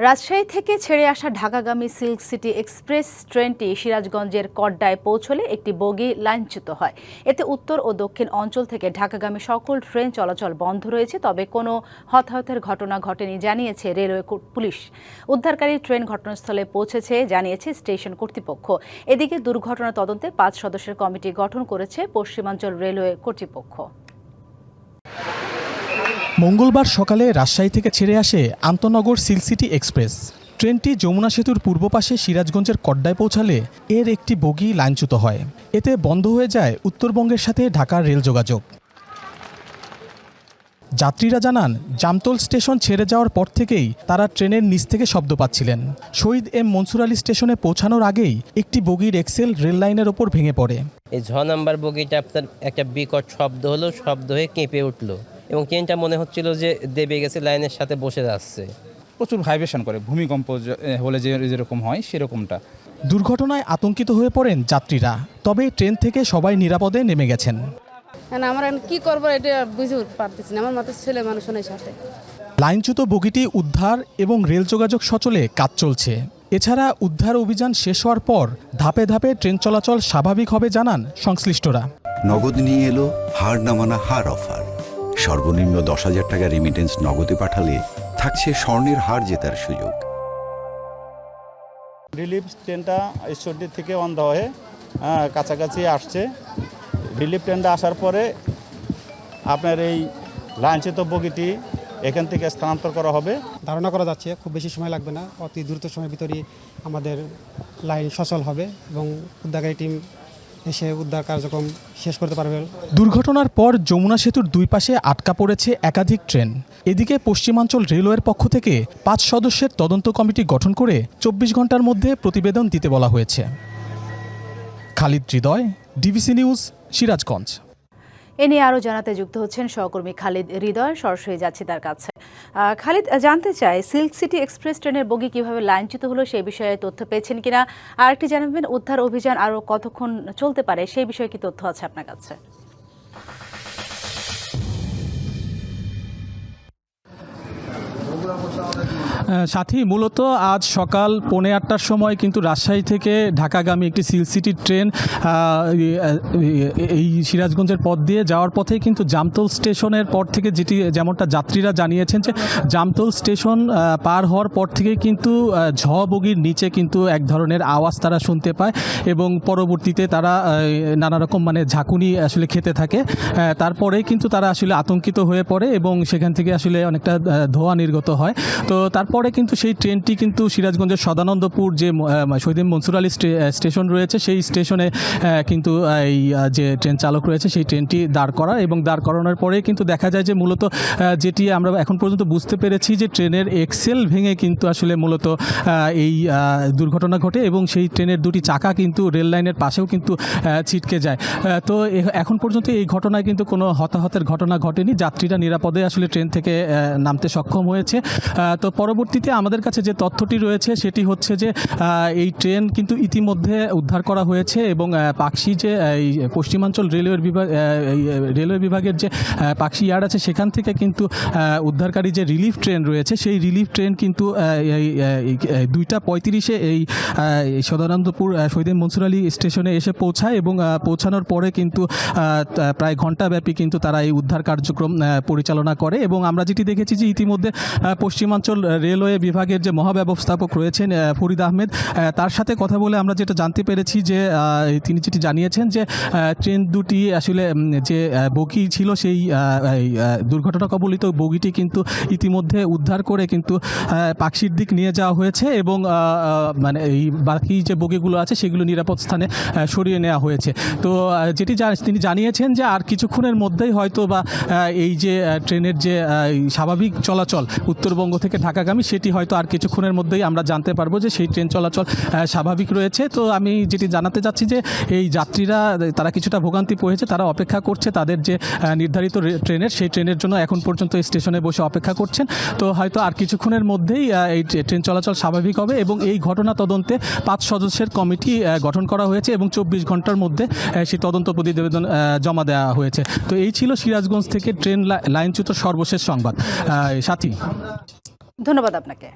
রাজশাহী থেকে ছেড়ে আসা ঢাকাগামী সিল্ক সিটি এক্সপ্রেস ট্রেনটি সিরাজগঞ্জের কড্ডায় পৌঁছলে একটি বগি লাইনচ্যুত হয়। এতে উত্তর ও দক্ষিণ অঞ্চল থেকে ঢাকাগামী সকল ট্রেন চলাচল বন্ধ রয়েছে, তবে কোনো হতাহতের ঘটনা ঘটেনি জানিয়েছে রেলওয়ে পুলিশ। উদ্ধারকারী ট্রেন ঘটনাস্থলে পৌঁছেছে জানিয়েছে স্টেশন কর্তৃপক্ষ। এদিকে দুর্ঘটনা তদন্তে 5 সদস্যের কমিটি গঠন করেছে পশ্চিমাঞ্চল রেলওয়ে কর্তৃপক্ষ। মঙ্গলবার সকালে রাজশাহী থেকে ছেড়ে আসে আন্তনগর সিল্ক সিটি এক্সপ্রেস ট্রেনটি যমুনা সেতুর পূর্ব পাশে সিরাজগঞ্জের কড্ডায় পৌঁছালে এর একটি বগি লাইনচ্যুত হয়। এতে বন্ধ হয়ে যায় উত্তরবঙ্গের সাথে ঢাকার রেল যোগাযোগ। যাত্রীরা জানান, জামতল স্টেশন ছেড়ে যাওয়ার পর থেকেই তারা ট্রেনের নিচ থেকে শব্দ পাচ্ছিলেন। শহীদ এম মনসুর আলী স্টেশনে পৌঁছানোর আগেই একটি বগির এক্সেল রেল লাইনের ওপর ভেঙে পড়ে। এই 6 নম্বর বগিটা আপনার একটা বিকট শব্দ হলো, শব্দ হয়ে কেঁপে উঠলো এবং ট্রেনটা মনে হচ্ছিল যে দেবে গেছে, লাইনের সাথে বসে যাচ্ছে। প্রচুর ভাইব্রেশন করে, ভূমিকম্প হলে যেরকম হয় সেরকমটা। দুর্ঘটনায় আতঙ্কিত হয়ে পড়েন যাত্রীরা, তবে ট্রেন থেকে সবাই নিরাপদে নেমে গেছেন। আমরা কি করবো এটা বুঝতে পারতেছি না, আমার মাথায় ছেলে মানুষের সাথে। লাইনচ্যুত বগিটি উদ্ধার এবং রেল যোগাযোগ সচলে কাজ চলছে। এছাড়া উদ্ধার অভিযান শেষ হওয়ার পর ধাপে ধাপে ট্রেন চলাচল স্বাভাবিক হবে জানান সংশ্লিষ্টরা। নগদ নিয়ে এলো হার নামানা হার অফার। সর্বনিম্ন 10,000 টাকা রেমিটেন্স নগদে পাঠালে থাকছে স্বর্ণের হার জেতার সুযোগ। রিলিফ ট্রেনটা ঈশ্বরদী থেকে অন দা হয়ে কাছাকাছি আসছে। রিলিফ ট্রেনটা আসার পরে আপনার এই লাইনচ্যুত বগিটি এখান থেকে স্থানান্তর করা হবে। ধারণা করা যাচ্ছে খুব বেশি সময় লাগবে না, অতি দ্রুত সময়ের ভিতরেই আমাদের লাইন সচল হবে এবং উদ্ধারকারী টিম এসে উদ্ধার কার্যক্রম শেষ করতে পারবে। দুর্ঘটনার পর যমুনা সেতুর দুই পাশে আটকা পড়েছে একাধিক ট্রেন। এদিকে পশ্চিমাঞ্চল রেলওয়ের পক্ষ থেকে 5 সদস্যের তদন্ত কমিটি গঠন করে 24 ঘন্টার মধ্যে প্রতিবেদন দিতে বলা হয়েছে। খালিদ হৃদয়, ডিবিসি নিউজ, সিরাজগঞ্জ। এ নিয়ে আরও জানাতে যুক্ত হচ্ছেন সহকর্মী খালিদ হৃদয়। সরাসরি যাচ্ছি তার কাছে। খালিদ, জানতে চাই সিল্ক সিটি এক্সপ্রেস ট্রেনের বগি কিভাবে লাইনচ্যুত হলো সেই বিষয়ে তথ্য পেয়েছেন কিনা, আর একটি জানাবেন উদ্ধার অভিযান আরও কতক্ষণ চলতে পারে সেই বিষয়ে কি তথ্য আছে আপনার কাছে? সাথী, মূলত আজ সকাল 8:45টার সময় কিন্তু রাজশাহী থেকে ঢাকাগামী একটি সিল্ক সিটি ট্রেন এই সিরাজগঞ্জের পথ দিয়ে যাওয়ার পথে কিন্তু জামতল স্টেশনের পর থেকে যেমনটা যাত্রীরা জানিয়েছেন যে জামতল স্টেশন পার হওয়ার পর থেকে কিন্তু ঝ বগির নিচে কিন্তু এক ধরনের আওয়াজ তারা শুনতে পায় এবং পরবর্তীতে তারা নানা রকম ঝাঁকুনি আসলে খেতে থাকে। তারপরে কিন্তু তারা আসলে আতঙ্কিত হয়ে পড়ে এবং সেখান থেকে আসলে অনেকটা ধোঁয়া নির্গত হয়। তো তারপরে কিন্তু সেই ট্রেনটি কিন্তু সিরাজগঞ্জের সদানন্দপুর যে শহীদ মনসুর আলী স্টেশন রয়েছে সেই স্টেশনে কিন্তু এই যে ট্রেন চালক রয়েছে সেই ট্রেনটি দাঁড় করা, এবং দাঁড় করানোর পরে কিন্তু দেখা যায় যে মূলত যেটি আমরা এখন পর্যন্ত বুঝতে পেরেছি যে ট্রেনের এক্সেল ভেঙে কিন্তু আসলে মূলত এই দুর্ঘটনা ঘটে এবং সেই ট্রেনের দুটি চাকা কিন্তু রেল লাইনের পাশেও কিন্তু ছিটকে যায়। তো এখন পর্যন্ত এই ঘটনায় কিন্তু কোনো হতাহতের ঘটনা ঘটেনি, যাত্রীরা নিরাপদে আসলে ট্রেন থেকে নামতে সক্ষম হয়েছে। তো পরবর্তীতে আমাদের কাছে যে তথ্যটি রয়েছে সেটি হচ্ছে যে এই ট্রেন কিন্তু ইতিমধ্যে উদ্ধার করা হয়েছে এবং পাকশি যে এই পশ্চিমাঞ্চল রেলওয়ে বিভাগের যে পাকশি ইয়ার্ড আছে সেখান থেকে কিন্তু উদ্ধারকারী যে রিলিফ ট্রেন রয়েছে সেই রিলিফ ট্রেন কিন্তু 2:35-এ এই সদানন্দপুর শহীদ মনসুর আলী স্টেশনে এসে পৌঁছায় এবং পৌঁছানোর পরে কিন্তু প্রায় ঘণ্টাব্যাপী কিন্তু তারা এই উদ্ধার কার্যক্রম পরিচালনা করে। এবং আমরা যেটি দেখেছি যে ইতিমধ্যে পশ্চিমাঞ্চল রেলওয়ে বিভাগের যে মহাব্যবস্থাপক রয়েছেন ফরিদ আহমেদ, তার সাথে কথা বলে আমরা যেটা জানতে পেরেছি যে তিনি যেটি জানিয়েছেন যে ট্রেন দুটি আসলে যে বগি ছিল সেই দুর্ঘটনা কবলিত বগিটি কিন্তু ইতিমধ্যে উদ্ধার করে কিন্তু পাকশির দিক নিয়ে যাওয়া হয়েছে এবং এই বাকি যে বগিগুলো আছে সেগুলো নিরাপদ স্থানে সরিয়ে নেওয়া হয়েছে। তো যেটি তিনি জানিয়েছেন যে আর কিছুক্ষণের মধ্যেই হয়তো বা এই যে ট্রেনের যে স্বাভাবিক চলাচল উত্তরবঙ্গ থেকে ঢাকাগামী সেটি হয়তো আর কিছুক্ষণের মধ্যেই আমরা জানতে পারবো যে সেই ট্রেন চলাচল স্বাভাবিক রয়েছে। তো আমি যেটি জানাতে চাচ্ছি যে এই যাত্রীরা তারা কিছুটা ভোগান্তি পড়েছে, তারা অপেক্ষা করছে তাদের যে নির্ধারিত ট্রেনের সেই ট্রেনের জন্য এখন পর্যন্ত স্টেশনে বসে অপেক্ষা করছেন। তো হয়তো আর কিছুক্ষণের মধ্যেই এই ট্রেন চলাচল স্বাভাবিক হবে এবং এই ঘটনা তদন্তে 5 সদস্যের কমিটি গঠন করা হয়েছে এবং 24 ঘন্টার মধ্যে সেই তদন্ত প্রতিবেদন জমা দেওয়া হয়েছে। তো এই ছিল সিরাজগঞ্জ থেকে ট্রেন লাইনচ্যুত সর্বশেষ সংবাদ। সাথী, ধন্যবাদ আপনাকে।